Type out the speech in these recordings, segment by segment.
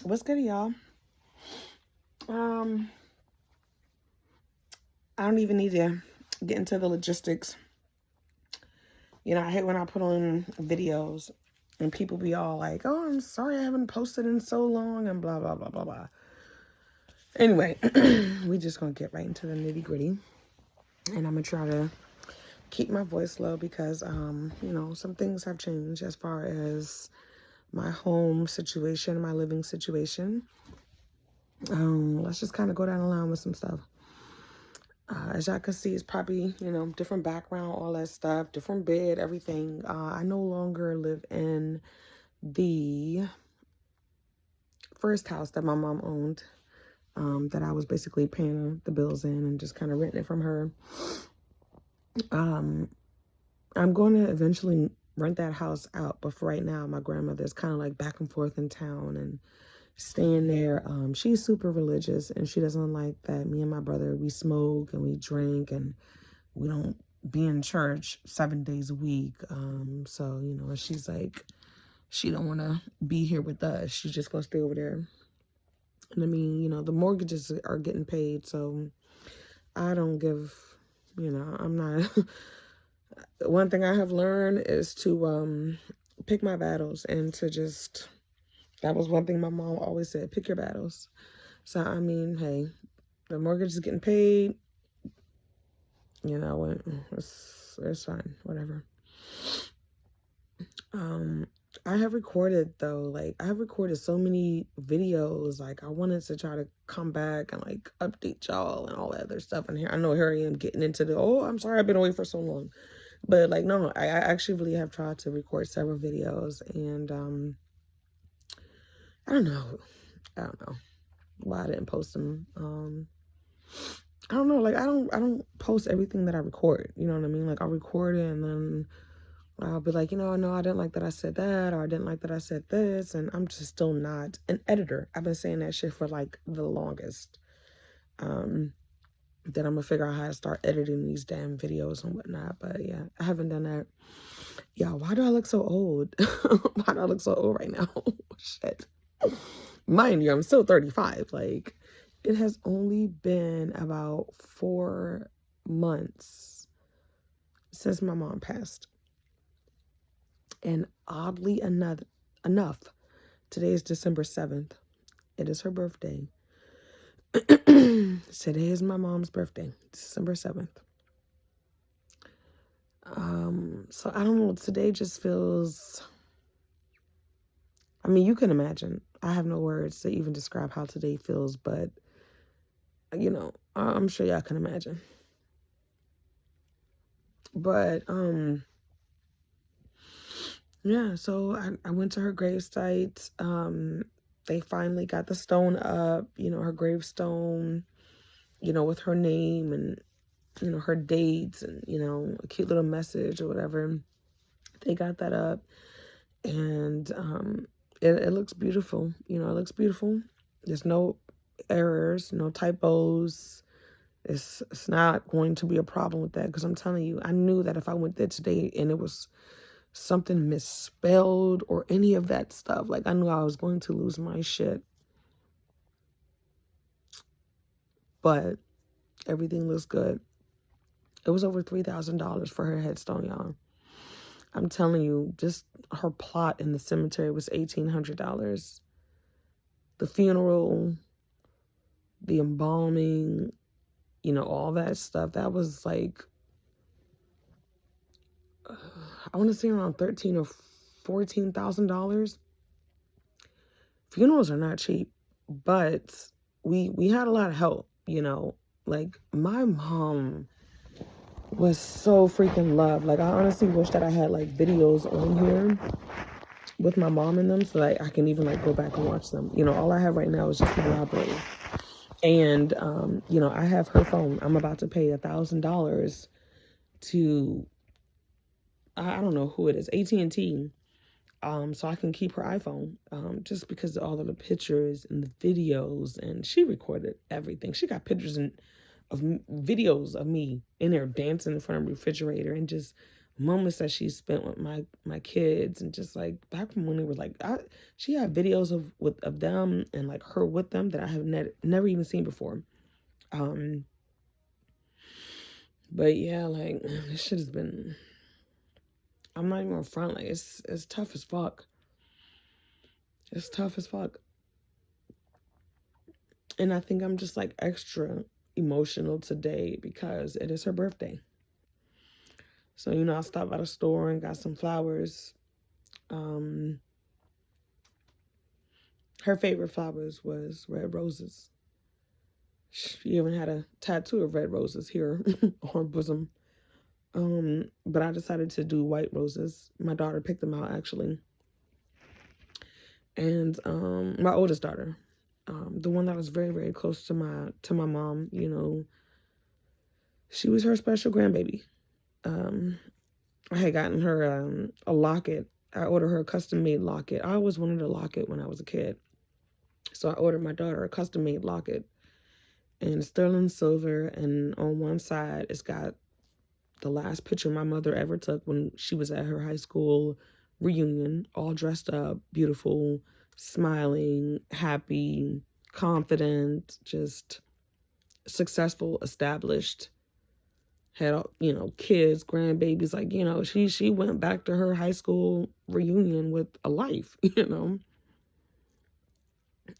What's good, y'all? I don't even need to get into the logistics. I hate when I put on videos and people be all like, "Oh, I'm sorry I haven't posted in so long," and blah blah blah blah blah. Anyway, we just gonna get right into the nitty gritty, and I'm gonna try to keep my voice low because some things have changed as far as my home situation, my living situation. Let's just kind of go down the line with some stuff. As y'all can see, it's probably, different background, all that stuff, different bed, everything. I no longer live in the first house that my mom owned, that I was basically paying the bills in and just kind of renting it from her. I'm going to eventually rent that house out, but for right now, my grandmother's kind of like back and forth in town and staying there. She's super religious and she doesn't like that me and my brother, we smoke and we drink and we don't be in church 7 days a week. So, she's like, she don't want to be here with us. She's just going to stay over there. And I mean, the mortgages are getting paid. So I don't give, I'm not, one thing I have learned is to pick my battles and to just, that was one thing my mom always said, pick your battles. So, I mean, hey, the mortgage is getting paid. It's fine, whatever. I have recorded though, like I have recorded so many videos. Like I wanted to try to come back and like update y'all and all that other stuff. And here I am getting into I'm sorry I've been away for so long. But like, no, I actually really have tried to record several videos and I don't know why I didn't post them. I don't know, like I don't post everything that I record, you know what I mean? Like I'll record it and then I'll be like, no, I didn't like that I said that, or I didn't like that I said this, and I'm just still not an editor. I've been saying that shit for like the longest. Then I'm gonna figure out how to start editing these damn videos and whatnot. But yeah, I haven't done that. Yeah, why do I look so old? Why do I look so old right now? Shit. Mind you, I'm still 35. Like, it has only been about 4 months since my mom passed. And oddly enough, today is December 7th. It is her birthday. Today is my mom's birthday, December 7th. So I don't know, today just feels, I mean, you can imagine. I have no words to even describe how today feels, but, I'm sure y'all can imagine. But, yeah, so I went to her gravesite. They finally got the stone up, her gravestone, with her name and, her dates and, a cute little message or whatever. They got that up and it looks beautiful. It looks beautiful. There's no errors, no typos. It's not going to be a problem with that because I'm telling you, I knew that if I went there today and it was something misspelled or any of that stuff, like I knew I was going to lose my shit. But everything looks good. It was over $3,000 for her headstone, y'all. I'm telling you, just her plot in the cemetery was $1,800. The funeral, the embalming, all that stuff, that was like, I want to say around $13,000 or $14,000. Funerals are not cheap, but we had a lot of help, like my mom was so freaking loved. Like I honestly wish that I had like videos on here with my mom in them so that I can even like go back and watch them. All I have right now is just my library. And I have her phone. I'm about to pay $1,000 to, I don't know who it is, AT&T, so I can keep her iPhone, just because of all of the pictures and the videos, and she recorded everything. She got pictures of videos of me in there dancing in front of the refrigerator and just moments that she spent with my kids, and just like back from when they were like, she had videos of them and like her with them that I have never even seen before. But yeah, like this shit has been, I'm not even on front, like it's tough as fuck. It's tough as fuck. And I think I'm just like extra emotional today because it is her birthday. So, I stopped by the store and got some flowers. Her favorite flowers was red roses. She even had a tattoo of red roses here on her bosom. But I decided to do white roses. My daughter picked them out, actually. And my oldest daughter, the one that was very, very close to my mom, she was her special grandbaby. I had gotten her a locket. I ordered her a custom-made locket. I always wanted a locket when I was a kid. So I ordered my daughter a custom-made locket. And sterling silver, and on one side, it's got the last picture my mother ever took when she was at her high school reunion, all dressed up, beautiful, smiling, happy, confident, just successful, established, had, kids, grandbabies, like, she went back to her high school reunion with a life,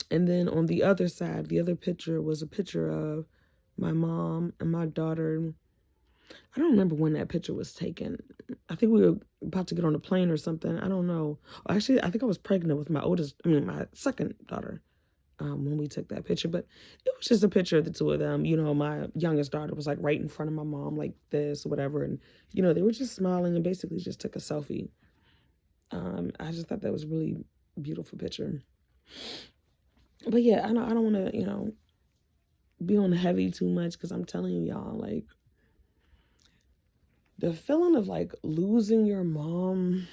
And then on the other side, the other picture was a picture of my mom and my daughter. I don't remember when that picture was taken. I think we were about to get on a plane or something. I don't know. Actually, I think I was pregnant with my second daughter when we took that picture. But it was just a picture of the two of them. My youngest daughter was like right in front of my mom like this or whatever. And, they were just smiling and basically just took a selfie. I just thought that was a really beautiful picture. But yeah, I don't want to, be on heavy too much, because I'm telling you, y'all, like, the feeling of like losing your mom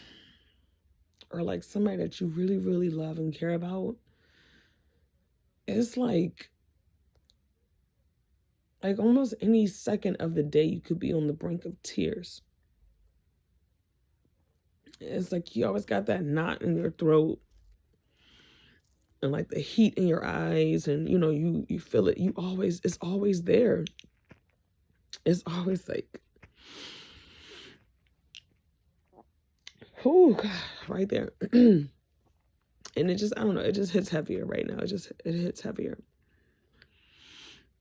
or like somebody that you really, really love and care about, it's like almost any second of the day you could be on the brink of tears. It's like you always got that knot in your throat and like the heat in your eyes, and you feel it. It's always there. It's always like, oh God, right there. And it just, I don't know, it just hits heavier right now. It hits heavier.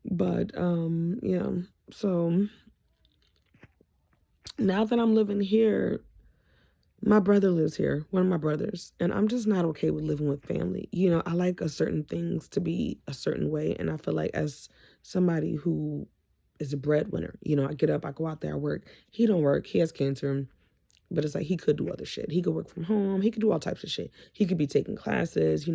But yeah, so now that I'm living here, my brother lives here, one of my brothers, and I'm just not okay with living with family. I like a certain things to be a certain way, and I feel like as somebody who is a breadwinner, I get up, I go out there, I work. He don't work, he has cancer, but it's like he could do other shit. He could work from home, he could do all types of shit. He could be taking classes,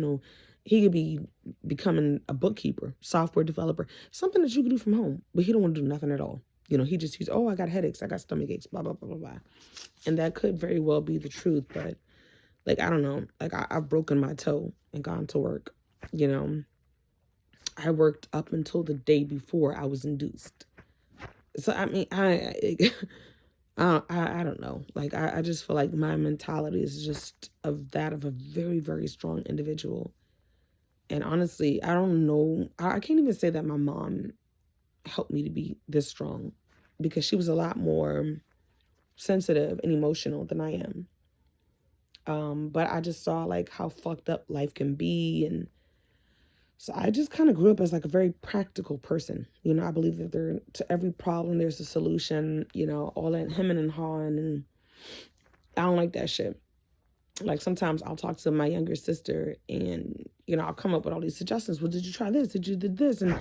he could be becoming a bookkeeper, software developer, something that you could do from home, but he don't want to do nothing at all. He's, oh, I got headaches, I got stomach aches, blah, blah, blah, blah, blah. And that could very well be the truth, but like, I don't know, like I've broken my toe and gone to work, I worked up until the day before I was induced. So, I mean, I don't know. Like, I just feel like my mentality is just of that of a very, very strong individual. And honestly, I don't know. I can't even say that my mom helped me to be this strong, because she was a lot more sensitive and emotional than I am. But I just saw like how fucked up life can be. And so I just kind of grew up as like a very practical person. I believe that to every problem, there's a solution, all that hemming and hawing. And I don't like that shit. Like sometimes I'll talk to my younger sister and, I'll come up with all these suggestions. Well, did you try this? Did you did this? And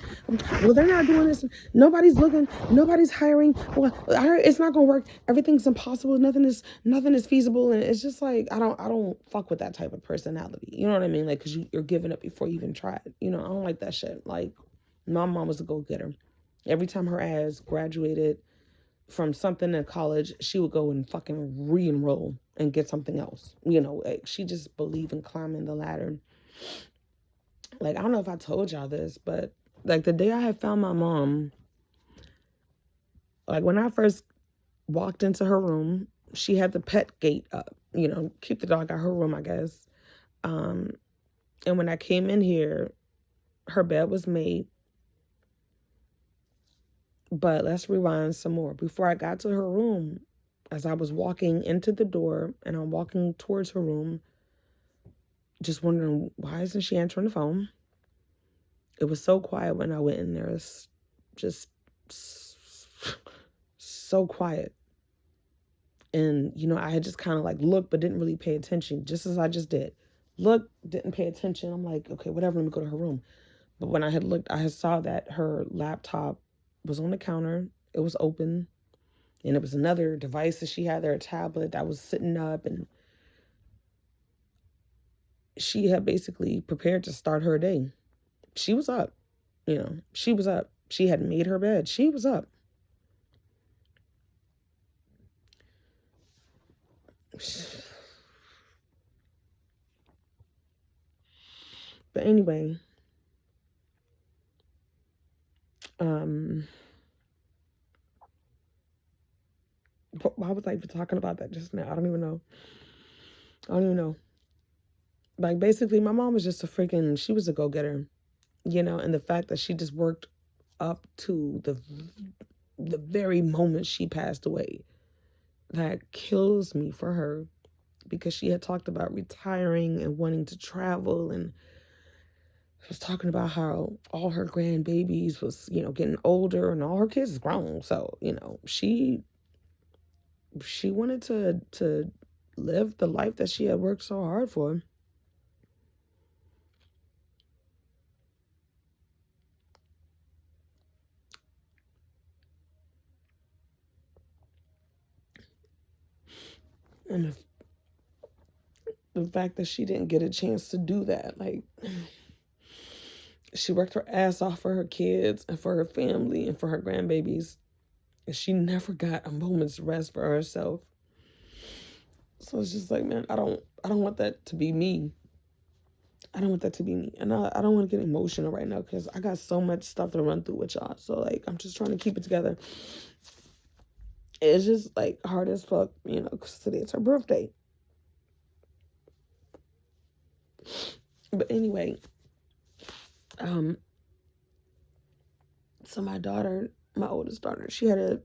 well, they're not doing this. Nobody's looking. Nobody's hiring. Well, I heard it's not going to work. Everything's impossible. Nothing is feasible. And it's just like, I don't fuck with that type of personality. You know what I mean? Like, cause you're giving up before you even tried. I don't like that shit. Like, my mom was a go-getter. Every time her ass graduated from something in college, she would go and fucking re-enroll and get something else. Like, she just believed in climbing the ladder. Like, I don't know if I told y'all this, but like the day I had found my mom, like when I first walked into her room, she had the pet gate up, you know, keep the dog out her room, I guess. And when I came in here, her bed was made. But let's rewind some more. Before I got to her room, as I was walking into the door and I'm walking towards her room, just wondering, why isn't she answering the phone? It was so quiet when I went in there. It's just so quiet. And, you know, I had just kind of like looked, but didn't really pay attention, just as I just did. Look, didn't pay attention. I'm like, okay, whatever, let me go to her room. But when I had looked, I had saw that her laptop was on the counter. It was open. And it was another device that she had there, a tablet that was sitting up. And she had basically prepared to start her day. She was up. You know, she was up. She had made her bed. She was up. But anyway, why was I even talking about that just now? I don't even know. Like, basically, my mom was just she was a go-getter, you know, and the fact that she just worked up to the very moment she passed away, that kills me for her, because she had talked about retiring and wanting to travel, and was talking about how all her grandbabies was, you know, getting older and all her kids is grown. So, you know, she wanted to live the life that she had worked so hard for. And the fact that she didn't get a chance to do that, like, she worked her ass off for her kids and for her family and for her grandbabies, and she never got a moment's rest for herself. So it's just like, man, I don't want that to be me. I don't want that to be me. And I don't want to get emotional right now, because I got so much stuff to run through with y'all. So, like, I'm just trying to keep it together. It's just, like, hard as fuck, you know, because today's her birthday. But anyway, so my daughter, my oldest daughter, she had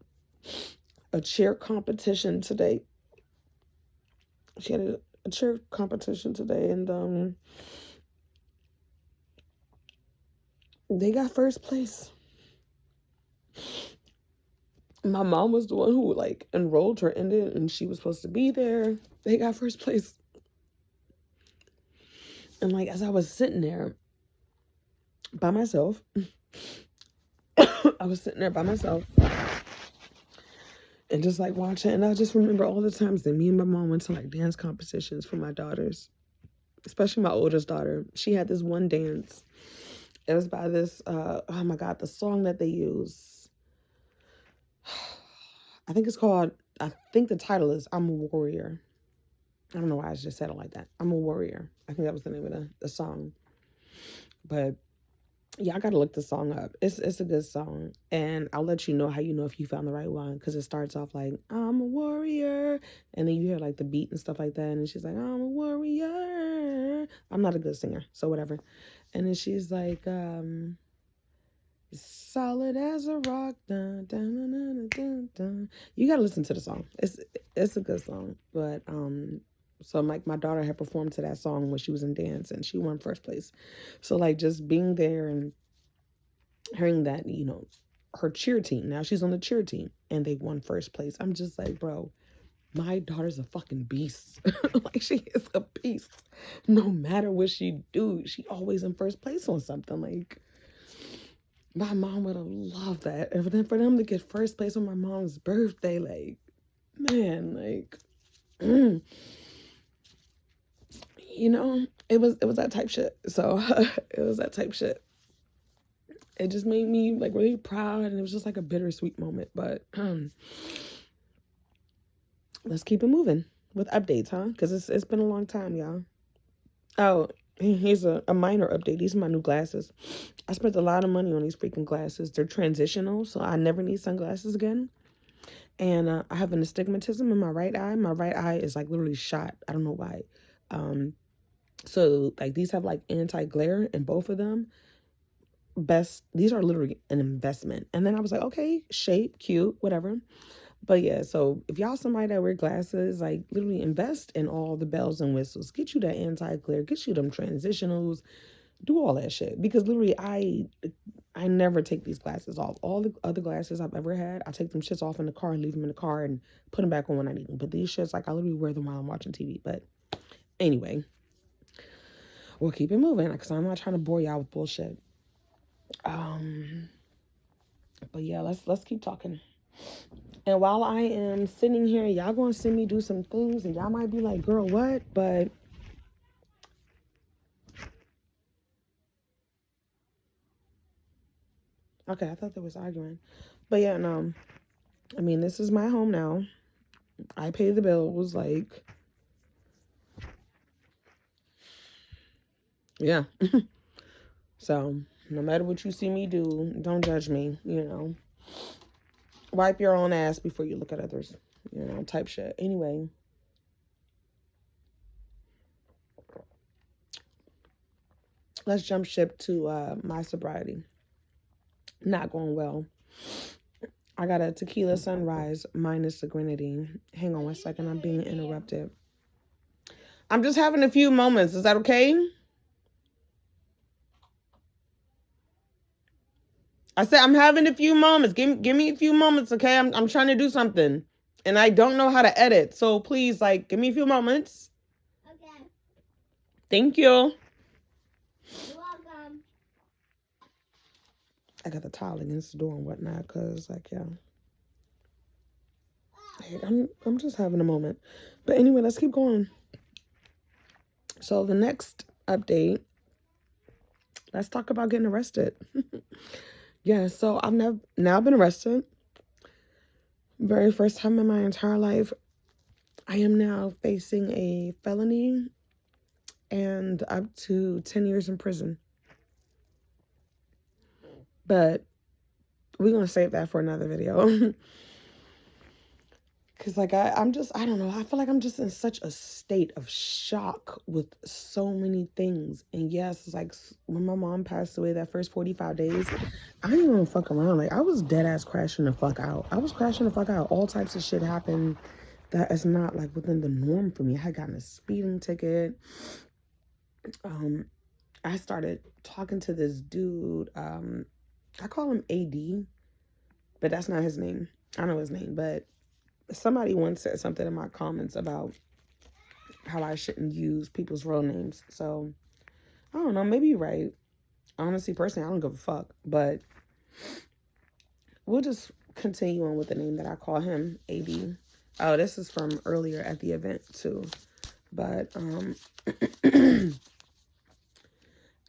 a cheer competition today. She had a cheer competition today, and they got first place. My mom was the one who, like, enrolled her in it, and she was supposed to be there. They got first place. And, like, as I was sitting there by myself, I was sitting there by myself and just, like, watching. And I just remember all the times that me and my mom went to, like, dance competitions for my daughters, especially my oldest daughter. She had this one dance. It was by this, oh my God, the song that they use. I think the title is I'm a Warrior. I don't know why I just said it like that. I'm a Warrior. I think that was the name of the song. But yeah, I gotta look the song up. It's a good song, and I'll let you know how you know if you found the right one, because it starts off like I'm a warrior, and then you hear like the beat and stuff like that, and she's like, I'm a warrior. I'm not a good singer, so whatever. And then she's like, solid as a rock. Dun, dun, dun, dun, dun. You gotta listen to the song. It's a good song, but so, like, my daughter had performed to that song when she was in dance, and she won first place. So, like, just being there and hearing that, you know, her cheer team, now she's on the cheer team, and they won first place. I'm just like, bro, my daughter's a fucking beast. Like, she is a beast. No matter what she do, she always in first place on something. Like, my mom would have loved that. And then for them to get first place on my mom's birthday, like, man, like, you know, it was that type shit. So it was that type shit. It just made me, like, really proud, and it was just like a bittersweet moment. But let's keep it moving with updates, huh? Because it's been a long time, y'all. Oh, here's a minor update. These are my new glasses. I spent a lot of money on these freaking glasses. They're transitional, so I never need sunglasses again. And I have an astigmatism in my right eye. My right eye is like literally shot. I don't know why. So like these have like anti-glare in both of them. These are literally an investment. And then I was like, okay, shape, cute, whatever. But yeah, so if y'all somebody that wear glasses, like literally invest in all the bells and whistles. Get you that anti-glare, get you them transitionals, do all that shit. Because literally I never take these glasses off. All the other glasses I've ever had, I take them shits off in the car and leave them in the car and put them back on when I need them. But these shits, like I literally wear them while I'm watching TV. But anyway, we'll keep it moving because I'm not trying to bore y'all with bullshit. But yeah, let's keep talking. And while I am sitting here, y'all gonna see me do some things, and y'all might be like, "Girl, what?" But okay, I thought they was arguing. But yeah, no. I mean, this is my home now. I pay the bills, like, yeah. So no matter what you see me do, don't judge me. Wipe your own ass before you look at others. Type shit. Anyway. Let's jump ship to my sobriety. Not going well. I got a tequila sunrise minus the grenadine. Hang on one second. I'm being interrupted. I'm just having a few moments. Is that okay? I said I'm having a few moments. Give me a few moments, okay? I'm trying to do something. And I don't know how to edit. So please, like, give me a few moments. Okay. Thank you. You're welcome. I got the towel against the door and whatnot, cause like, yeah. I'm just having a moment. But anyway, let's keep going. So the next update, let's talk about getting arrested. Yeah, so I've now been arrested. Very first time in my entire life. I am now facing a felony and up to 10 years in prison. But we're going to save that for another video. Because, like, I don't know. I feel like I'm just in such a state of shock with so many things. And yes, it's like when my mom passed away that first 45 days, I didn't even fuck around. Like, I was dead ass crashing the fuck out. All types of shit happened that is not, like, within the norm for me. I had gotten a speeding ticket. I started talking to this dude. I call him AD, but that's not his name. I know his name, but somebody once said something in my comments about how I shouldn't use people's real names. So, I don't know. Maybe you're right. Honestly, personally, I don't give a fuck. But we'll just continue on with the name that I call him, AD. Oh, this is from earlier at the event, too. But,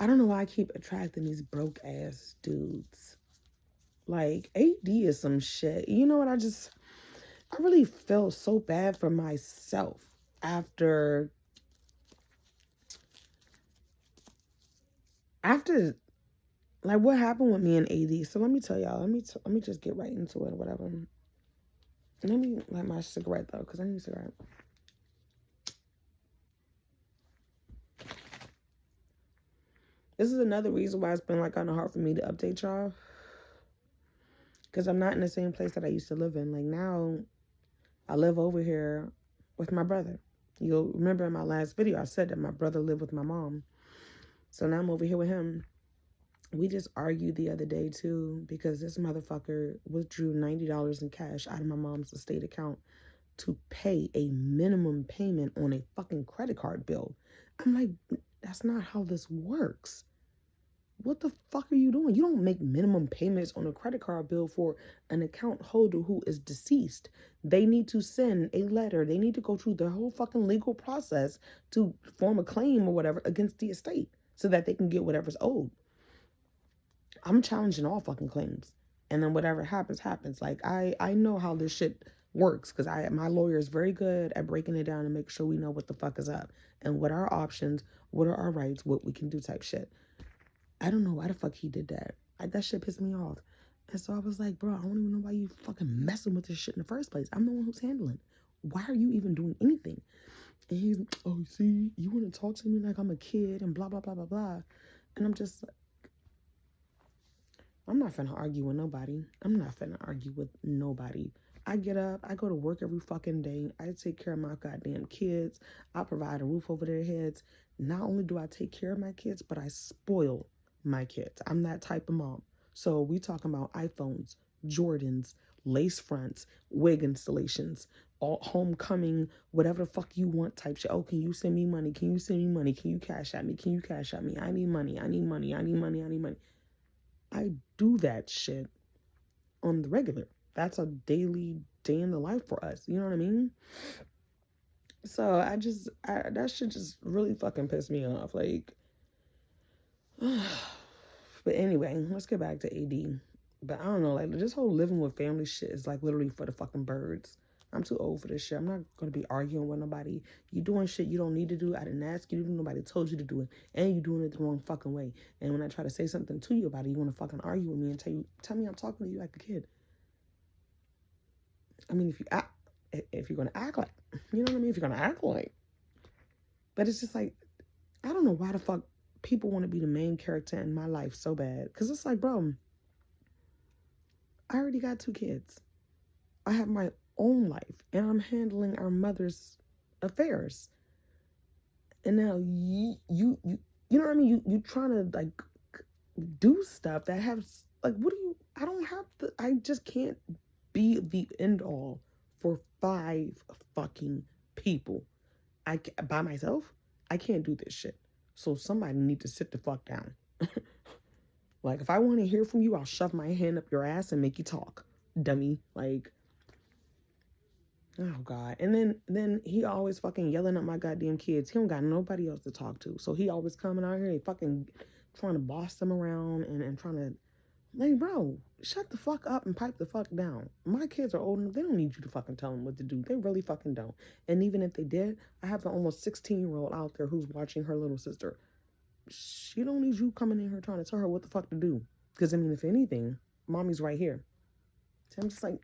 I don't know why I keep attracting these broke-ass dudes. Like, AD is some shit. You know what? I really feel so bad for myself after like what happened with me and AD. So let me tell y'all. Let me just get right into it or whatever. Let me light my cigarette though, because I need a cigarette. This is another reason why it's been like kind of hard for me to update y'all. Because I'm not in the same place that I used to live in. Like now, I live over here with my brother. You'll remember in my last video, I said that my brother lived with my mom. So now I'm over here with him. We just argued the other day, too, because this motherfucker withdrew $90 in cash out of my mom's estate account to pay a minimum payment on a fucking credit card bill. I'm like, that's not how this works. What the fuck are you doing? You don't make minimum payments on a credit card bill for an account holder who is deceased. They need to send a letter. They need to go through the whole fucking legal process to form a claim or whatever against the estate so that they can get whatever's owed. I'm challenging all fucking claims. And then whatever happens, happens. Like, I know how this shit works because my lawyer is very good at breaking it down and make sure we know what the fuck is up and what are our options, what are our rights, what we can do type shit. I don't know why the fuck he did that. That shit pissed me off. And so I was like, bro, I don't even know why you fucking messing with this shit in the first place. I'm the one who's handling. Why are you even doing anything? And he's, oh, see, you want to talk to me like I'm a kid and blah, blah, blah, blah, blah. And I'm just like, I'm not finna argue with nobody. I'm not finna argue with nobody. I get up, I go to work every fucking day. I take care of my goddamn kids. I provide a roof over their heads. Not only do I take care of my kids, but I spoil my kids. I'm that type of mom. So we talking about iPhones, Jordans, lace fronts, wig installations, all homecoming, whatever the fuck you want type shit. Oh, can you send me money? Can you send me money? Can you cash at me? Can you cash at me? I need money. I need money. I need money. I need money. I do that shit on the regular. That's a daily day in the life for us. You know what I mean? So that shit just really fucking pissed me off. Like, but anyway, let's get back to AD. But I don't know, like this whole living with family shit is like literally for the fucking birds. I'm too old for this shit. I'm not gonna be arguing with nobody. You doing shit you don't need to do. I didn't ask you to do. Nobody told you to do it, and you doing it the wrong fucking way. And when I try to say something to you about it, you want to fucking argue with me and tell me I'm talking to you like a kid. I mean, if you're gonna act like, you know what I mean? If you're gonna act like, but it's just like, I don't know why the fuck people want to be the main character in my life so bad. Cause it's like, bro, I already got 2 kids. I have my own life, and I'm handling our mother's affairs. And now you know what I mean? You trying to like do stuff that has like, what do you? I don't have the. I just can't be the end all for 5 fucking people. By myself, I can't do this shit. So somebody need to sit the fuck down. Like if I want to hear from you, I'll shove my hand up your ass and make you talk, dummy. Like, oh God. And then he always fucking yelling at my goddamn kids. He don't got nobody else to talk to. So he always coming out here and fucking trying to boss them around and trying to, like, bro, shut the fuck up and pipe the fuck down. My kids are old enough. They don't need you to fucking tell them what to do. They really fucking don't. And even if they did, I have an almost 16-year-old out there who's watching her little sister. She don't need you coming in here trying to tell her what the fuck to do. Because, I mean, if anything, mommy's right here. So I'm just like,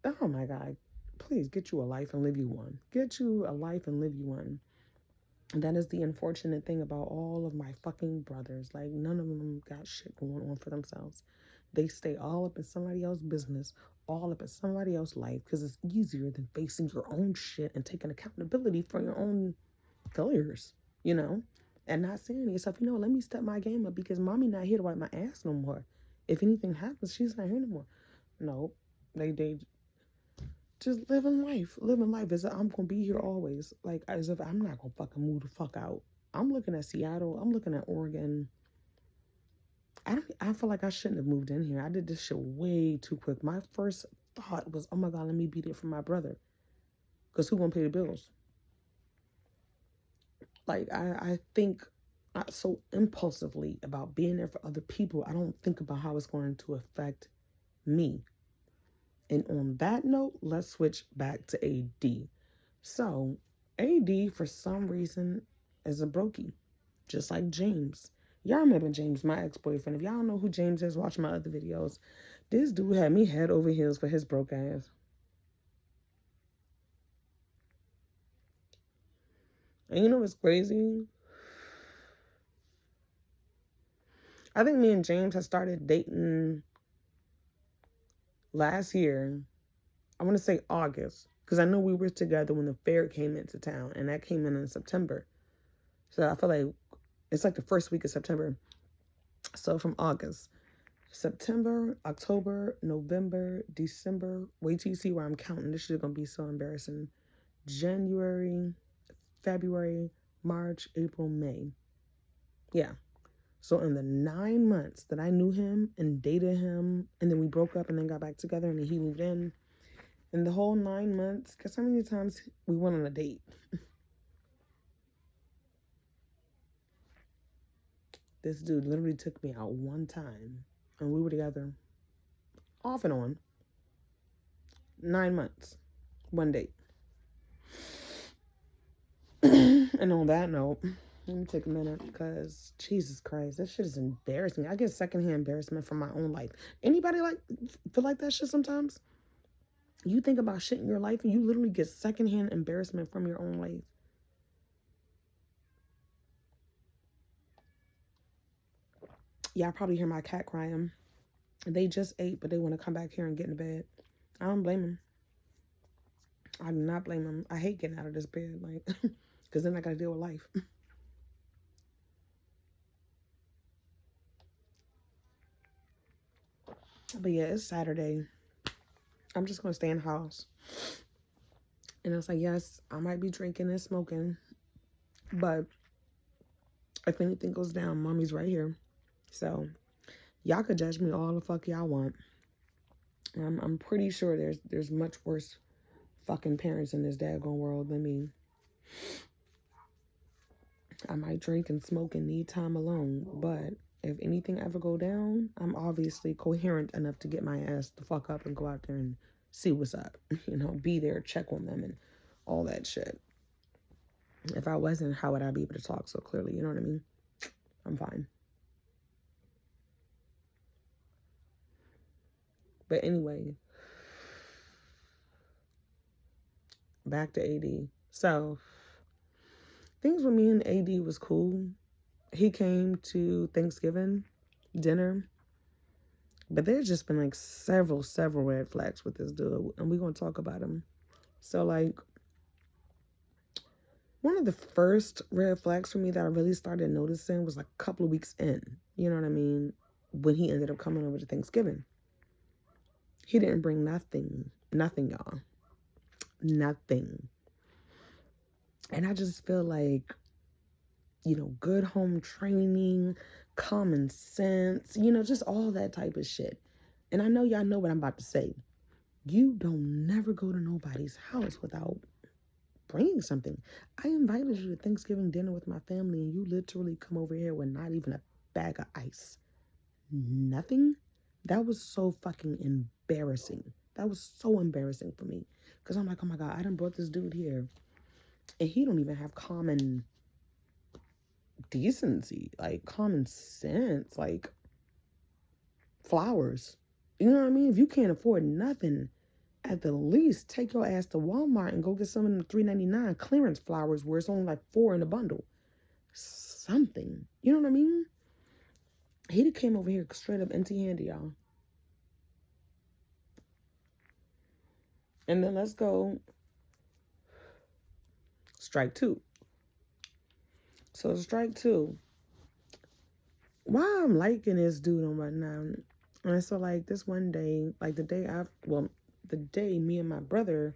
oh my God, please get you a life and live you one. Get you a life and live you one. And that is the unfortunate thing about all of my fucking brothers. Like, none of them got shit going on for themselves. They stay all up in somebody else's business, all up in somebody else's life, because it's easier than facing your own shit and taking accountability for your own failures, you know? And not saying to yourself, let me step my game up because mommy not here to wipe my ass no more. If anything happens, she's not here no more. No, they just living life as if I'm gonna be here always, like as if I'm not gonna fucking move the fuck out. I'm looking at Seattle, I'm looking at Oregon. I feel like I shouldn't have moved in here. I did this shit way too quick. My first thought was, oh my God, let me be there for my brother, because who gonna pay the bills? Like I think so impulsively about being there for other people. I don't think about how it's going to affect me. And on that note, let's switch back to AD. So, AD, for some reason, is a brokey, just like James. Y'all remember James, my ex-boyfriend. If y'all don't know who James is, watch my other videos. This dude had me head over heels for his broke ass. And you know what's crazy? I think me and James had started dating last year. I want to say August, because I know we were together when the fair came into town, and that came in September. So I feel like it's like the first week of September. So from August, September, October, November, December. Wait till you see where I'm counting. This shit is going to be so embarrassing. January, February, March, April, May. Yeah. So in the 9 months that I knew him and dated him, and then we broke up and then got back together and then he moved in the whole 9 months, guess how many times we went on a date? This dude literally took me out one time, and we were together off and on 9 months, one date. And on that note, Let me take a minute because Jesus Christ, that shit is embarrassing. I get secondhand embarrassment from my own life. Anybody like feel like that shit sometimes? You think about shit in your life and you literally get secondhand embarrassment from your own life. Yeah, I probably hear my cat crying. They just ate, but they want to come back here and get in bed. I don't blame them. I do not blame them. I hate getting out of this bed, like, because then I got to deal with life. But yeah, it's Saturday. I'm just going to stay in the house. And it's like, yes, I might be drinking and smoking, but if anything goes down, mommy's right here. So y'all could judge me all the fuck y'all want. I'm pretty sure there's much worse fucking parents in this daggone world than me. I might drink and smoke and need time alone, but if anything ever go down, I'm obviously coherent enough to get my ass the fuck up and go out there and see what's up. You know, be there, check on them and all that shit. If I wasn't, how would I be able to talk so clearly? You know what I mean? I'm fine. But anyway, back to AD. So, things with me and AD was cool. He came to Thanksgiving dinner, but there's just been like several red flags with this dude, and we're going to talk about him. So, like, one of the first red flags for me that I really started noticing was like a couple of weeks in, you know what I mean, when he ended up coming over to Thanksgiving. He didn't bring nothing, y'all. Nothing. And I just feel like, you know, good home training, common sense, you know, just all that type of shit. And I know y'all know what I'm about to say. You don't never go to nobody's house without bringing something. I invited you to Thanksgiving dinner with my family and you literally come over here with not even a bag of ice. Nothing. That was so fucking embarrassing. That was so embarrassing for me. Because I'm like, oh my God, I done brought this dude here. And he don't even have common decency, like common sense, like flowers. You know what I mean? If you can't afford nothing, at the least take your ass to Walmart and go get some of them $3.99 clearance flowers where it's only like 4 in a bundle. Something. You know what I mean? He came over here straight up empty-handed, y'all. And then let's go strike two. So strike two. Why I'm liking this dude and whatnot. And so like this one day, like the day me and my brother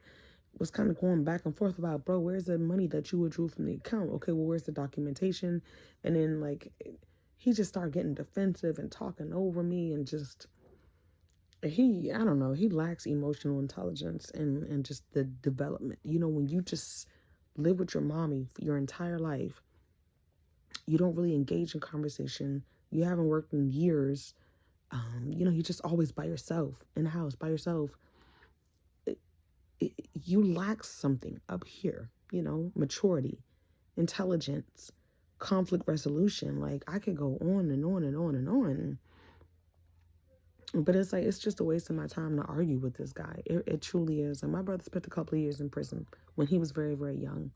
was kind of going back and forth about, bro, where's the money that you withdrew from the account? Okay, well, where's the documentation? And then like he just started getting defensive and talking over me and just I don't know, he lacks emotional intelligence and just the development. You know, when you just live with your mommy for your entire life, you don't really engage in conversation. You haven't worked in years. You know, you're just always by yourself in the house, by yourself. You lack something up here, you know, maturity, intelligence, conflict resolution. Like, I could go on and on and on and on. But it's like, it's just a waste of my time to argue with this guy. It truly is. And my brother spent a couple of years in prison when he was very, very young.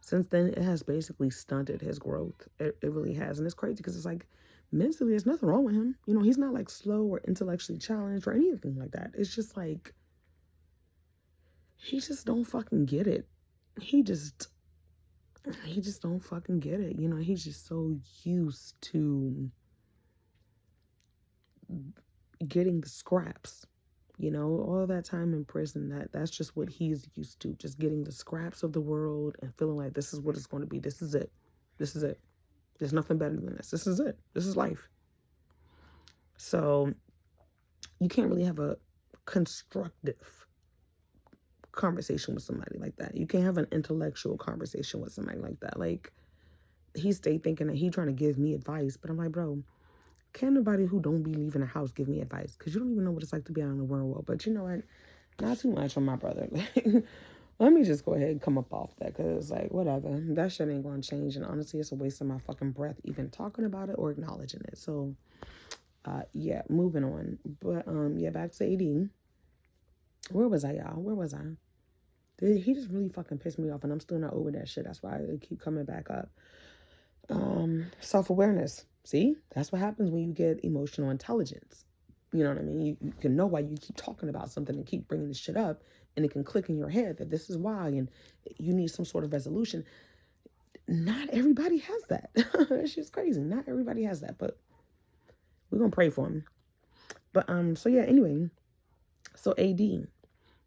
Since then, it has basically stunted his growth. It really has. And it's crazy because it's like, mentally, there's nothing wrong with him. You know, he's not like slow or intellectually challenged or anything like that. It's just like, he just don't fucking get it. He just don't fucking get it. You know, he's just so used to getting the scraps. You know, all that time in prison, that's just what he's used to. Just getting the scraps of the world and feeling like this is what it's going to be. This is it. This is it. There's nothing better than this. This is it. This is life. So you can't really have a constructive conversation with somebody like that. You can't have an intellectual conversation with somebody like that. Like, he stayed thinking that he trying to give me advice, but I'm like, bro, can't nobody who don't be leaving the house give me advice? Because you don't even know what it's like to be out in the real world. But you know what? Not too much on my brother. Let me just go ahead and come up off that, because, like, whatever. That shit ain't going to change. And honestly, it's a waste of my fucking breath even talking about it or acknowledging it. So, yeah, moving on. But, yeah, back to AD. Where was I, y'all? Where was I? He just really fucking pissed me off, and I'm still not over that shit. That's why I keep coming back up. Self-awareness. See? That's what happens when you get emotional intelligence. You know what I mean? You can know why you keep talking about something and keep bringing this shit up, and it can click in your head that this is why, and you need some sort of resolution. Not everybody has that. That's just crazy. Not everybody has that, but we're gonna pray for him. But so yeah, anyway, so AD.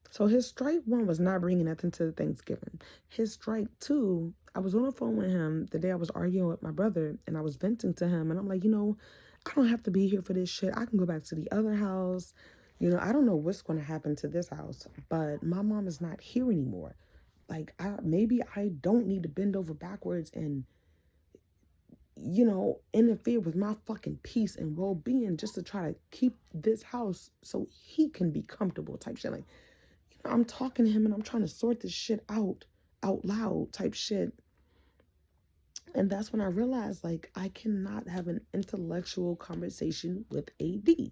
So his strike one was not bringing nothing to Thanksgiving. His strike two, I was on the phone with him the day I was arguing with my brother, and I was venting to him, and I'm like, I don't have to be here for this shit. I can go back to the other house. I don't know what's going to happen to this house, but my mom is not here anymore. Like, maybe I don't need to bend over backwards and, interfere with my fucking peace and well-being just to try to keep this house so he can be comfortable type shit. Like, I'm talking to him and I'm trying to sort this shit out loud type shit. And that's when I realized, like, I cannot have an intellectual conversation with AD.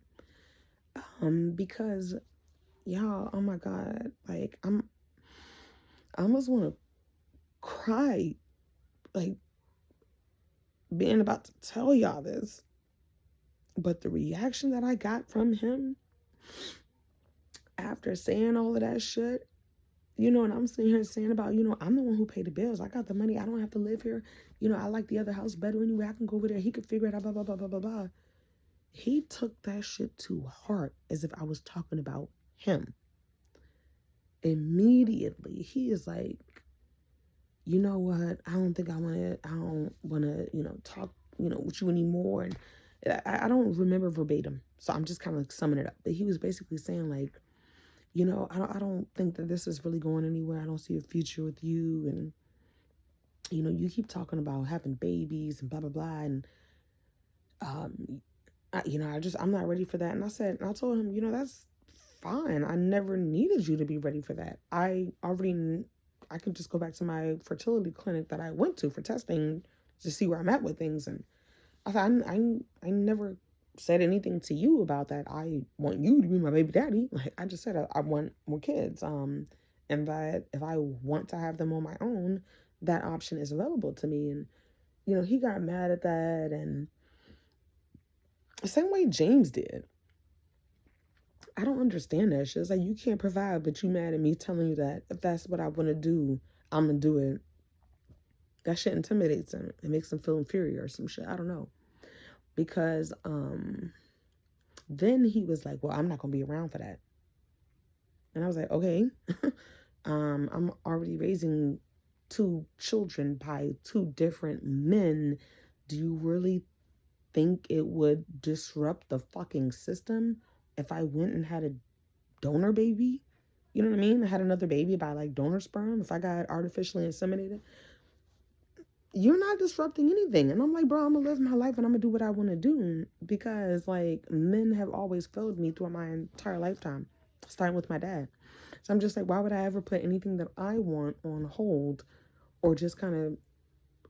Because y'all, oh my God, like, I almost want to cry, like, being about to tell y'all this. But the reaction that I got from him after saying all of that shit, and I'm sitting here saying about, I'm the one who paid the bills. I got the money. I don't have to live here. I like the other house better anyway. I can go over there. He could figure it out, blah, blah, blah, blah, blah, blah. He took that shit to heart as if I was talking about him. Immediately, he is like, you know what? I don't want to, talk, with you anymore. And I don't remember verbatim. So I'm just kind of like summing it up. But he was basically saying, like, I don't think that this is really going anywhere. I don't see a future with you. And, you keep talking about having babies and blah, blah, blah. And, I'm not ready for that. And I told him, that's fine. I never needed you to be ready for that. I could just go back to my fertility clinic that I went to for testing to see where I'm at with things. And I thought, I never said anything to you about that. I want you to be my baby daddy. Like, I just said, I want more kids. And that if I want to have them on my own, that option is available to me. And, he got mad at that. And the same way James did. I don't understand that shit. It's like, you can't provide, but you mad at me telling you that if that's what I want to do, I'm going to do it. That shit intimidates him. It makes him feel inferior or some shit. I don't know. Because then he was like, well, I'm not going to be around for that. And I was like, okay. I'm already raising 2 children by 2 different men. Do you really think it would disrupt the fucking system if I went and had a donor baby? You know what I mean? I had another baby by, like, donor sperm. If I got artificially inseminated, you're not disrupting anything. And I'm like, bro, I'm gonna live my life and I'm gonna do what I want to do, because, like, men have always failed me throughout my entire lifetime, starting with my dad. So I'm just like, why would I ever put anything that I want on hold, or just kind of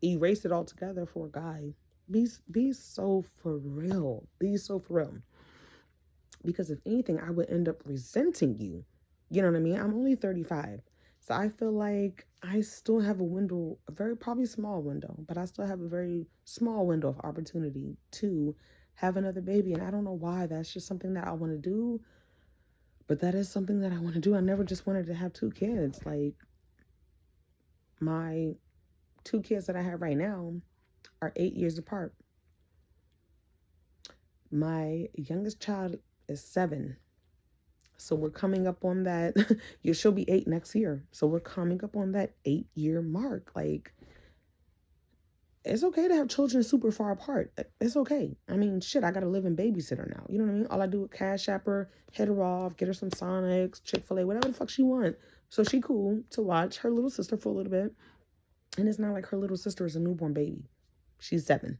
erase it altogether for a guy? Be so for real. Be so for real. Because if anything, I would end up resenting you. You know what I mean? I'm only 35. So I feel like I still have a window, a very probably small window, but I still have a very small window of opportunity to have another baby. And I don't know why. That's just something that I want to do. But that is something that I want to do. I never just wanted to have 2 kids. Like, my 2 kids that I have right now are 8 years apart. My youngest child is 7. So we're coming up on that. She'll be 8 next year. So we're coming up on that 8-year mark. Like, it's okay to have children super far apart. It's okay. I mean, shit, I got a living babysitter now. You know what I mean? All I do is cash app her, hit her off, get her some Sonics, Chick-fil-A, whatever the fuck she want. So she cool to watch her little sister for a little bit. And it's not like her little sister is a newborn baby. She's 7.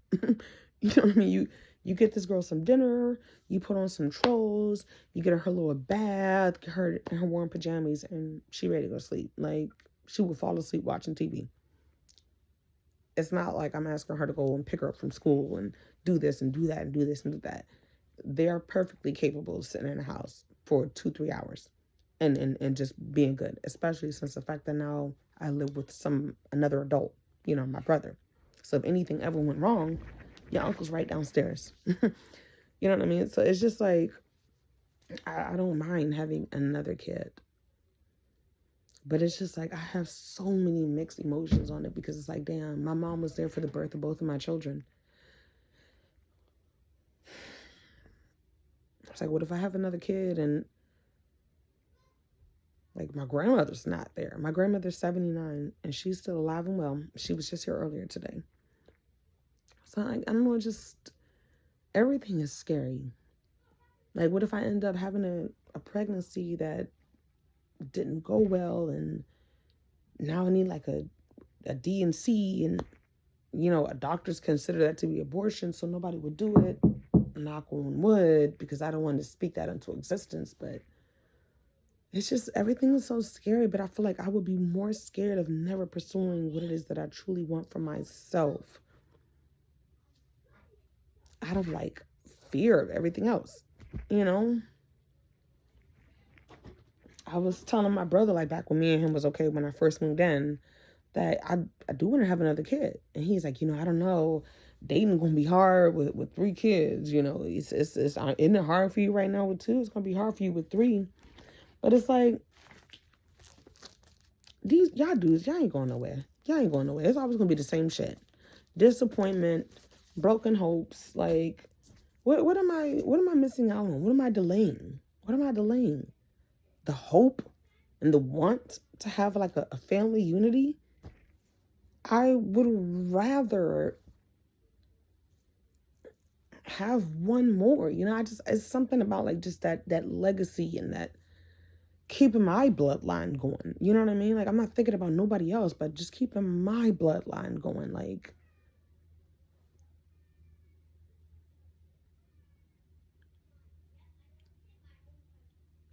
You know what I mean? You You get this girl some dinner, you put on some trolls, you get her little bath, get her in her warm pajamas, and she ready to go to sleep. Like, she will fall asleep watching TV. It's not like I'm asking her to go and pick her up from school and do this and do that and do this and do that. They're perfectly capable of sitting in the house for 2-3 hours and just being good, especially since the fact that now I live with another adult, my brother. So if anything ever went wrong, your uncle's right downstairs. You know what I mean? So it's just like, I don't mind having another kid. But it's just like, I have so many mixed emotions on it, because it's like, damn, my mom was there for the birth of both of my children. It's like, what if I have another kid and, like, my grandmother's not there? My grandmother's 79 and she's still alive and well. She was just here earlier today. So I don't know, just everything is scary. Like, what if I end up having a pregnancy that didn't go well, and now I need like a D&C, and doctors consider that to be abortion, so nobody would do it. Knock on wood, because I don't want to speak that into existence, but it's just, everything is so scary. But I feel like I would be more scared of never pursuing what it is that I truly want for myself, out of like fear of everything else. I was telling my brother, like, back when me and him was okay, when I first moved in, that I do want to have another kid. And he's like, I don't know, dating gonna be hard with 3 kids. It's isn't it hard for you right now with 2? It's gonna be hard for you with 3. But it's like, these y'all dudes, y'all ain't going nowhere. It's always gonna be the same shit. Disappointment, broken hopes. Like, what am I missing out on? What am I delaying? The hope and the want to have like a family unity. I would rather have one more. It's something about like just that legacy, and that keeping my bloodline going. You know what I mean? Like, I'm not thinking about nobody else, but just keeping my bloodline going. Like,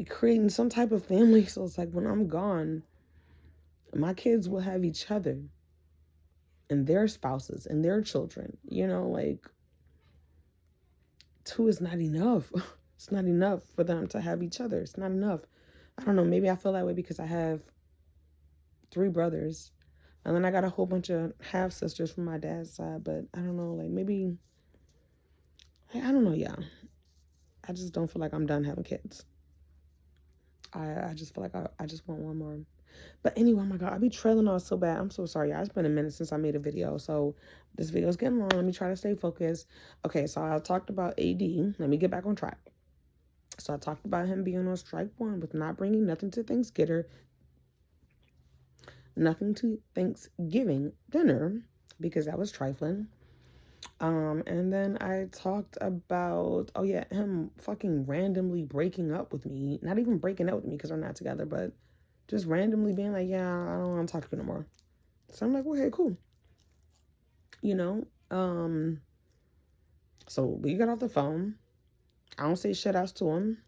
creating some type of family, so it's like, when I'm gone, my kids will have each other and their spouses and their children. Like, 2 is not enough. It's not enough for them to have each other. It's not enough. I don't know, maybe I feel that way because I have 3 brothers, and then I got a whole bunch of half sisters from my dad's side. But I don't know, like, maybe, I don't know, yeah. I just don't feel like I'm done having kids. I just feel like I just want one more. But anyway, oh my God, I be trailing off so bad. I'm so sorry. It's been a minute since I made a video, so this video is getting long. Let me try to stay focused. Okay, so I talked about AD. Let me get back on track. So I talked about him being on strike 1 with not bringing nothing to Thanksgiving dinner, because that was trifling. And then I talked about, him fucking randomly breaking up with me. Not even breaking up with me because we're not together, but just randomly being like, yeah, I don't want to talk to you no more. So I'm like, okay, cool. So we got off the phone. I don't say shit else to him.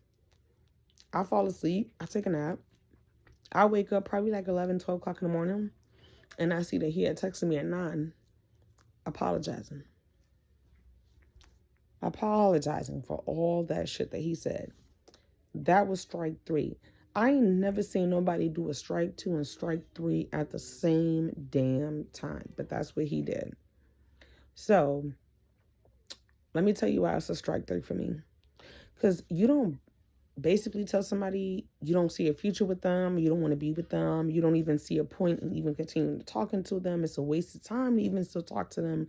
I fall asleep. I take a nap. I wake up probably like 11, 12 o'clock in the morning, and I see that he had texted me at 9 apologizing for all that shit that he said. That was strike 3. I ain't never seen nobody do a strike 2 and strike 3 at the same damn time, but that's what he did. So let me tell you why it's a strike 3 for me. Because you don't basically tell somebody you don't see a future with them, you don't want to be with them, you don't even see a point in even continuing talking to them. It's a waste of time to even still talk to them.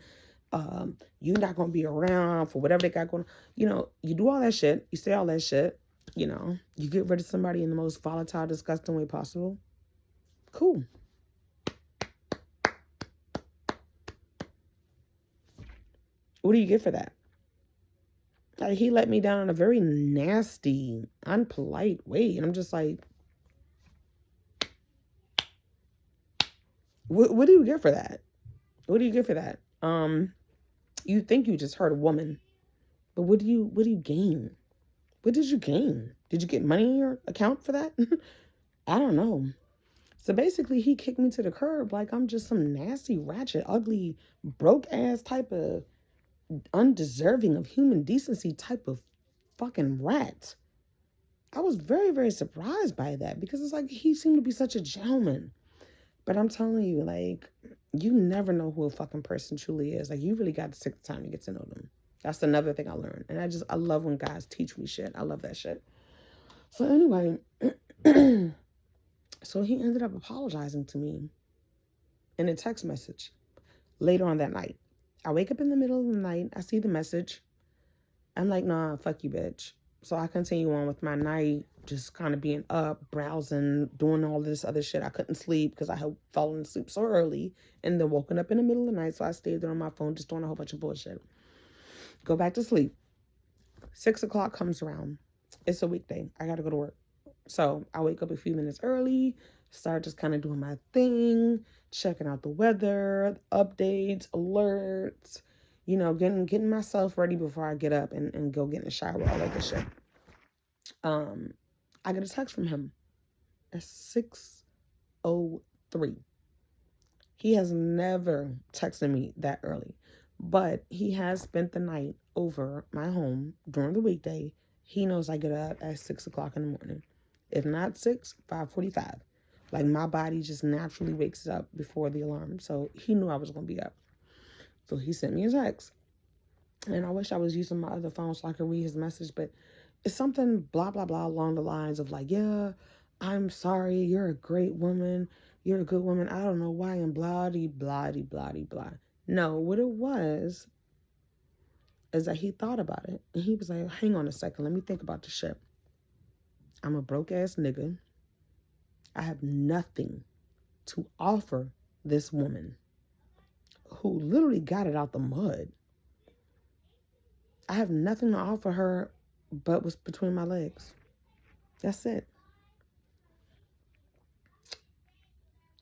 You're not going to be around for whatever they got going on. You do all that shit. You say all that shit. You get rid of somebody in the most volatile, disgusting way possible. Cool. What do you get for that? Like, he let me down in a very nasty, unpolite way. And I'm just like, what do you get for that? You think you just hurt a woman, But what do you gain? What did you gain? Did you get money in your account for that? I don't know. So basically, he kicked me to the curb like I'm just some nasty, ratchet, ugly, broke ass type of undeserving of human decency type of fucking rat. I was very, very surprised by that because it's like he seemed to be such a gentleman. But I'm telling you, like, you never know who a fucking person truly is. Like, you really got to take the time to get to know them. That's another thing I learned. And I love when guys teach me shit. I love that shit. So anyway, so he ended up apologizing to me in a text message later on that night. I wake up in the middle of the night. I see the message. I'm like, nah, fuck you, bitch. So I continue on with my night, just kind of being up, browsing, doing all this other shit. I couldn't sleep because I had fallen asleep so early and then woken up in the middle of the night. So I stayed there on my phone, just doing a whole bunch of bullshit. Go back to sleep. 6 o'clock comes around. It's a weekday. I got to go to work. So I wake up a few minutes early, start just kind of doing my thing, checking out the weather, updates, alerts, you know, getting myself ready before I get up and go get in the shower, all that good shit. I get a text from him at 6:03. He has never texted me that early, but he has spent the night over my home during the weekday. He knows I get up at 6 o'clock in the morning. If not 6, 5:45. Like, my body just naturally wakes up before the alarm. So he knew I was going to be up. So he sent me a text. And I wish I was using my other phone so I could read his message. But it's something blah, blah, blah along the lines of like, yeah, I'm sorry. You're a great woman. You're a good woman. I don't know why I'm blah-de, blah-de, blah-de, blah. No, what it was is that he thought about it. And he was like, hang on a second. Let me think about the shit. I'm a broke-ass nigga. I have nothing to offer this woman who literally got it out the mud. I have nothing to offer her but what's between my legs. That's it.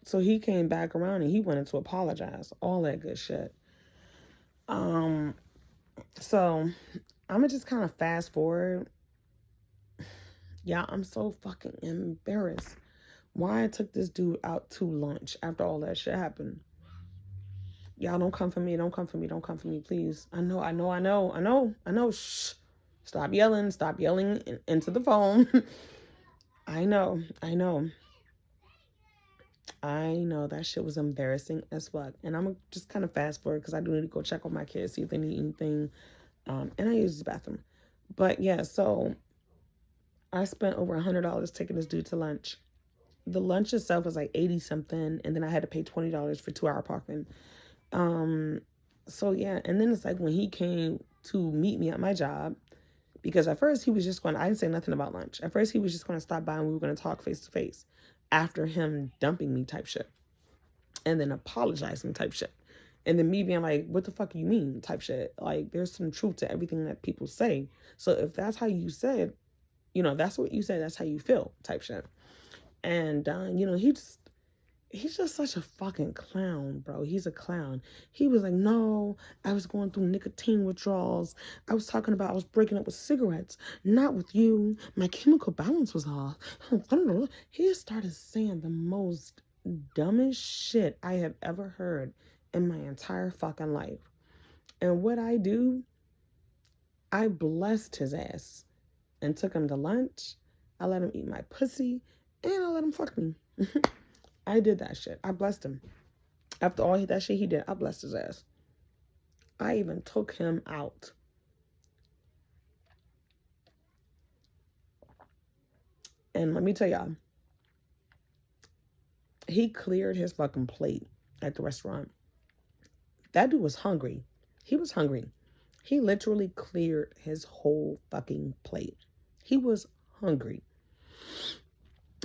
So he came back around and he wanted to apologize. All that good shit. So I'm gonna just kind of fast forward. Yeah, I'm so fucking embarrassed. Why I took this dude out to lunch after all that shit happened. Y'all don't come for me. Don't come for me. Don't come for me, please. I know. Shh. Stop yelling. Stop yelling into the phone. I know. That shit was embarrassing as fuck. And I'm going to just kind of fast forward because I do need to go check on my kids, see if they need anything. And I use the bathroom. But yeah, so I spent over $100 taking this dude to lunch. The lunch itself was like 80 something. And then I had to pay $20 for 2-hour parking. So yeah, and then it's like when he came to meet me at my job, because at first he was just I didn't say nothing about lunch. At first he was just going to stop by and we were going to talk face to face after him dumping me type shit and then apologizing type shit. And then me being like, what the fuck you mean type shit? Like, there's some truth to everything that people say. So if that's how you said, you know, that's what you said, that's how you feel type shit. And, you know, he's just such a fucking clown, bro. He's a clown. He was like, no, I was going through nicotine withdrawals. I was breaking up with cigarettes, not with you. My chemical balance was off. He started saying the most dumbest shit I have ever heard in my entire fucking life. And what I do, I blessed his ass and took him to lunch. I let him eat my pussy and I let him fuck me. I did that shit. I blessed him. After all that shit he did, I blessed his ass. I even took him out. And let me tell y'all, he cleared his fucking plate at the restaurant. That dude was hungry. He was hungry. He literally cleared his whole fucking plate. He was hungry.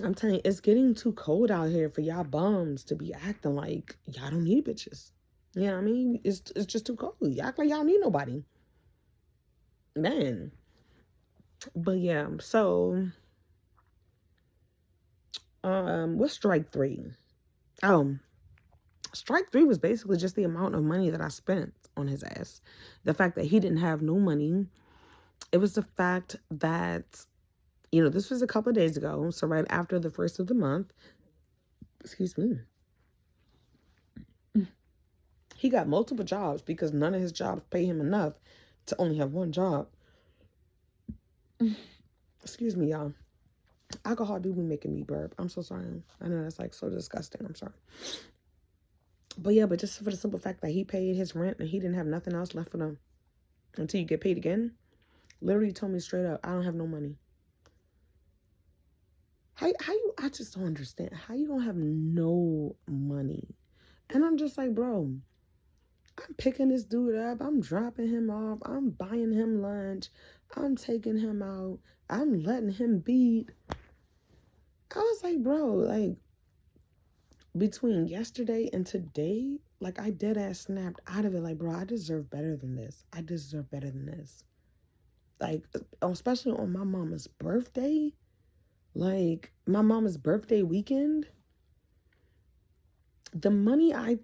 I'm telling you, it's getting too cold out here for y'all bums to be acting like y'all don't need bitches. You know what I mean? It's just too cold. You act like y'all need nobody. Man. But yeah, so what's strike 3? Strike 3 was basically just the amount of money that I spent on his ass. The fact that he didn't have no money. It was the fact that, you know, this was a couple of days ago. So right after the first of the month, excuse me, he got multiple jobs because none of his jobs pay him enough to only have one job. Excuse me, y'all. Alcohol do be making me burp. I'm so sorry. I know that's like so disgusting. I'm sorry. But yeah, but just for the simple fact that he paid his rent and he didn't have nothing else left for them until you get paid again. Literally told me straight up, I don't have no money. How you, I just don't understand. How you don't have no money? And I'm just like, bro, I'm picking this dude up. I'm dropping him off. I'm buying him lunch. I'm taking him out. I'm letting him beat. I was like, bro, like, between yesterday and today, like, I dead ass snapped out of it. Like, bro, I deserve better than this. I deserve better than this. Like, especially on my mama's birthday. Like, my mama's birthday weekend. The money I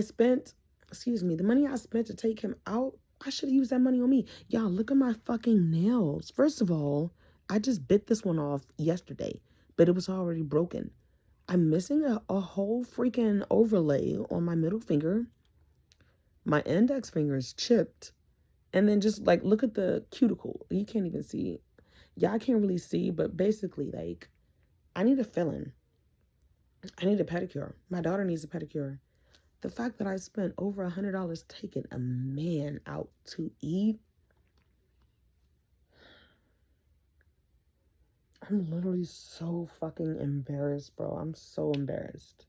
spent to take him out, I should have used that money on me. Y'all, look at my fucking nails. First of all, I just bit this one off yesterday, but it was already broken. I'm missing a whole freaking overlay on my middle finger. My index finger is chipped. And then just like, look at the cuticle. You can't even see. Yeah, I can't really see, but basically, like, I need a fill-in. I need a pedicure. My daughter needs a pedicure. The fact that I spent over $100 taking a man out to eat, I'm literally so fucking embarrassed, bro. I'm so embarrassed.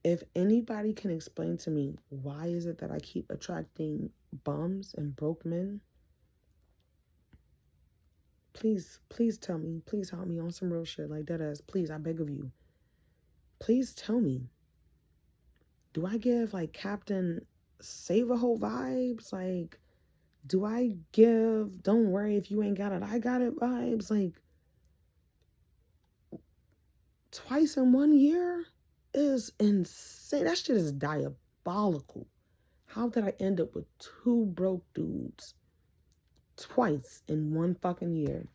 If anybody can explain to me why is it that I keep attracting bums and broke men, please tell me. Please help me on some real shit. Like, deadass, please, I beg of you. Please tell me. Do I give, like, Captain Save-A-Ho vibes? Like, do I give don't worry if you ain't got it, I got it vibes? Like, twice in 1 year is insane. That shit is diabolical. How did I end up with 2 broke dudes twice in 1 fucking year?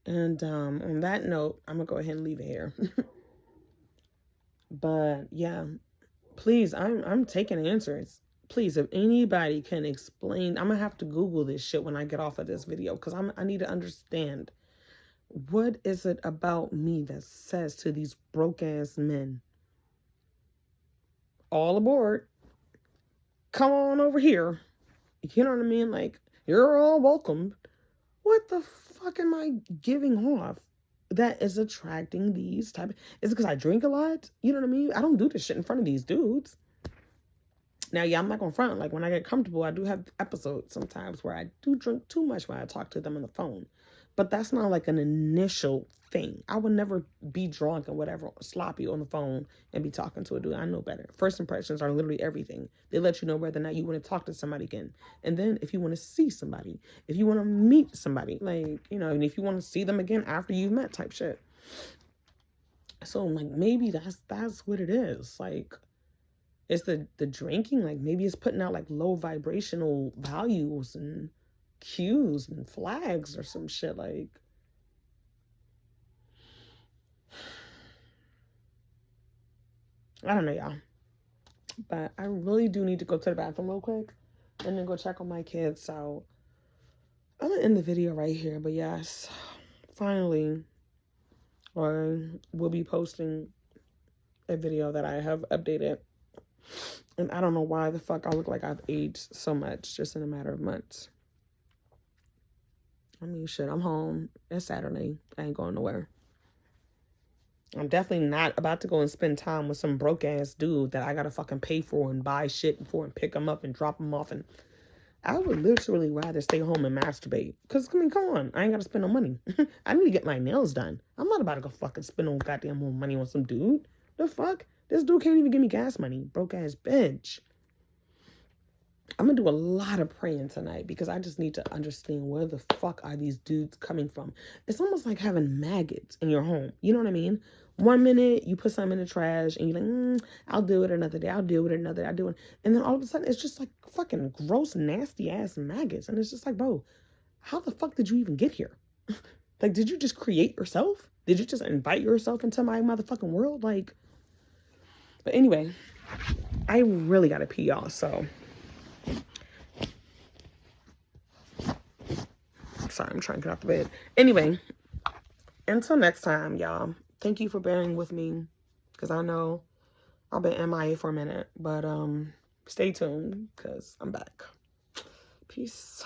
And on that note, I'm gonna go ahead and leave it here. But yeah, please, I'm taking answers. Please, if anybody can explain, I'm gonna have to Google this shit when I get off of this video, because I need to understand, what is it about me that says to these broke ass men, all aboard, come on over here, you know what I mean? Like, you're all welcome. What the fuck am I giving off that is attracting these type of, is it because I drink a lot? You know what I mean? I don't do this shit in front of these dudes. Now, yeah, I'm not gonna front. Like, when I get comfortable, I do have episodes sometimes where I do drink too much when I talk to them on the phone. But that's not like an initial thing. I would never be drunk and whatever, sloppy on the phone and be talking to a dude. I know better. First impressions are literally everything. They let you know whether or not you want to talk to somebody again. And then if you want to see somebody, if you want to meet somebody, like, you know, and if you want to see them again after you've met, type shit. So, like, maybe that's what it is. Like, it's the drinking. Like, maybe it's putting out like low vibrational values and cues and flags or some shit. Like, I don't know, y'all. But I really do need to go to the bathroom real quick and then go check on my kids. So I'm gonna end the video right here. But yes, finally, I will be posting a video that I have updated. And I don't know why the fuck I look like I've aged so much just in a matter of months. I mean, shit, I'm home. It's Saturday. I ain't going nowhere. I'm definitely not about to go and spend time with some broke ass dude that I gotta fucking pay for and buy shit for and pick him up and drop him off. And I would literally rather stay home and masturbate. Cause, I mean, come on. I ain't gotta spend no money. I need to get my nails done. I'm not about to go fucking spend no goddamn more money on some dude. The fuck? This dude can't even give me gas money. Broke ass bitch. I'm gonna do a lot of praying tonight because I just need to understand where the fuck are these dudes coming from. It's almost like having maggots in your home. You know what I mean? 1 minute you put something in the trash and you're like, I'll do it another day. I'll deal with it another day. I'll do it. And then all of a sudden it's just like fucking gross, nasty ass maggots. And it's just like, bro, how the fuck did you even get here? Like, did you just create yourself? Did you just invite yourself into my motherfucking world? Like, but anyway, I really gotta pee, y'all. So, sorry, I'm trying to get out the bed. Anyway, until next time, y'all. Thank you for bearing with me, because I know I've been MIA for a minute. But stay tuned, because I'm back. Peace.